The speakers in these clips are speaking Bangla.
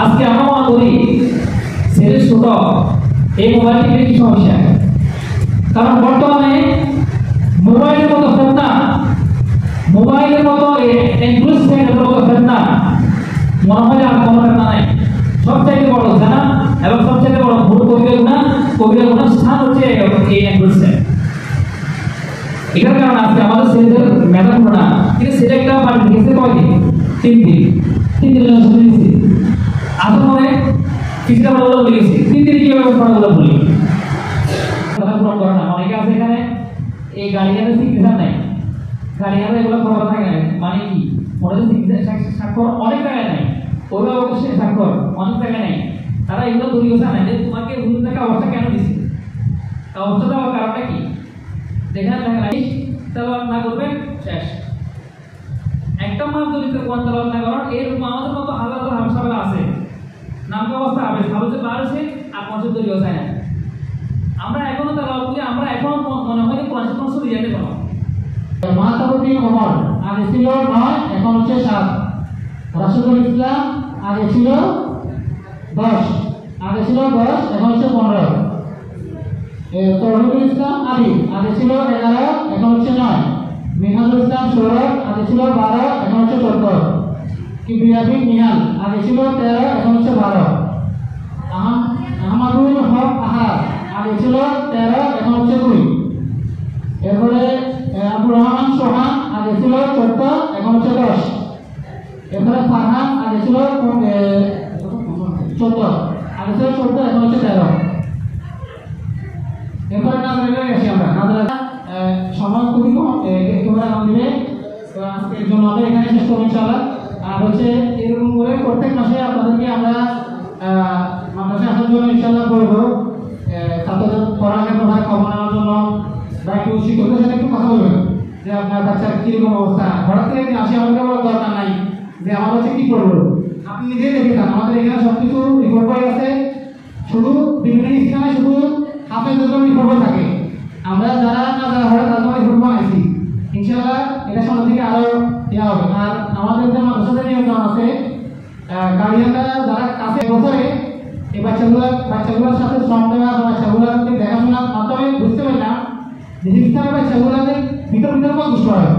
আজকে আমরা মনে করি ছেলে ছোট এই মোবাইলটি কি সমস্যা, কারণ বর্তমানে মোবাইলের মতো ফেতনা, মোবাইলের মতো এনক্রুজমেন্টের মতো ফেতনা মনে হয় আর কোনো ফেতনা নাই। সবচাইতে বড় জানা এবং সবচাইতে বড় ভুল কবিরা গুণা স্থান হচ্ছে এই এনক্রুজমেন্ট। এটার কারণে আজকে আমাদের ছেলেদের মেধা ঘটনা কিন্তু সেটা একটা পার্টি গেছে কয়দিন, 3 দিনের জন্য ছুটি দিয়েছি। আসল মনে কিছুটা বড় বলে গেছি 3 দিন কিভাবে পড়াগুলো বলি কথা পূরণ করে না। অনেকে আছে এখানে এই গাড়িয়ানের সিগনেচার নাই, গাড়িয়ানের এগুলো করা থাকে না, মানে কি ওদের সিগনেচার স্বাক্ষর অনেক জায়গায় নাই, অভিভাবকের স্বাক্ষর অনেক জায়গায় নাই। তারা এগুলো তৈরি করছে না যে তোমাকে উন্নত টাকা অবস্থা কেন দিচ্ছে, অবস্থা দেওয়ার কারণটা কি, যেখানে দেখা নাই তেলাওয়াত না করবেন শেষ। একটা মাস যদি কোরআন তেলাওয়াত না করেন, এরকম আমাদের মতো হাজার হাজার হামসাবেলা আছে, নামকা অবস্থা হবে সাবজে বাড়ছে আর পঞ্চাশ তৈরি হচ্ছে না। আমরা এখনো তেলাওয়াত করি, আমরা এখনো মনে হয় পঞ্চাশ পঞ্চাশ রিয়াতে কোনো মাতাবতী ওমর আগে ছিল 9, এখন হচ্ছে 7। রাশিদুল ইসলাম আগে ছিল 10, এখন হচ্ছে 15। তরহুল ইসলাম আলী আগে ছিল 11, এখন হচ্ছে 9। মিনহাজুল ইসলাম সৌরভ আগে ছিল 12, এখন হচ্ছে 14। কিবরিয়াবিন নিহাল আগে ছিল 13, এখন হচ্ছে 12। আহমাদুল হক আহাদ আগে ছিল 13, এখন হচ্ছে 2। এরপরে আব্দুর রহমান সোহান আগে ছিল 14, এখন হচ্ছে 10। এরপরে ফারহান আগে ছিল 14, এখন হচ্ছে 13। এরপরে নাজরাইলে আসি আমরা। নাজরাইল সময় খুবই কম, তোমরা নাম দিবে, তো আজকের জন্য আমরা এখানে শেষ করবো ইনশাআল্লাহ। আর হচ্ছে এরকম করে প্রত্যেক মাসে আপনাদেরকে আমরা মাদ্রাসায় আসার জন্য ইনশাআল্লাহ বলবো, ছাত্রদের পড়ালেখার কথা খবর নেওয়ার জন্য বা একটু শিক্ষকদের সাথে একটু কথা বলবেন যে আপনার বাচ্চার কিরকম অবস্থা। হঠাৎ করে আসে আমাদের বলার দরকার নাই যে আমার হচ্ছে কি করবো, আপনি নিজেই দেখে যান। আমাদের এখানে সবকিছু রিপোর্ট বই আছে, শুধু বিভিন্ন স্থানে শুধু হাফেজের জন্য রিপোর্ট বই থাকে। আমরা যারা না যারা হয় তার জন্য রিপোর্ট বানাইছি, ইনশাআল্লাহ এটা সামনের দিকে আরো দেওয়া হবে। আর আমাদের যে মাদ্রাসাদের নিয়ন্ত্রণ আছে, গার্ডিয়ানরা যারা কাছে বছরে এই বাচ্চাগুলোর সাথে শ্রম দেওয়া বা বাচ্চাগুলোকে দেখাশোনার মাধ্যমে বুঝতে পারলাম যে শিক্ষার বাচ্চাগুলোদের ভিতর কত দুষ্ট হয়।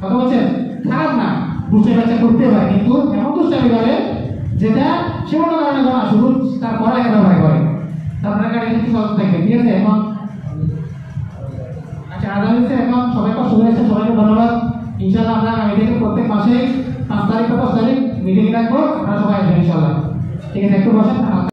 কথা বলছেন খারাপ না, দুষ্টের বাচ্চা করতে পারে, কিন্তু এমন দুষ্টামি করে যেটা সে কোনো কারণে না, শুধু তার পড়ালেখা ভয় করে। তারপরে গার্ডিয়ান কি সহজ থাকবে, ঠিক আছে? এখন আচ্ছা আদান হচ্ছে, এখন সবাইকে শুভেচ্ছা, সবাইকে ধন্যবাদ। ইনশাআল্লাহ আমরা আগামী থেকে প্রত্যেক মাসে 5 তারিখ বা 10 তারিখ মিটিং রাখবো, আপনারা সবাই আসবেন ইনশাআল্লাহ, ঠিক আছে? একটু বসেন।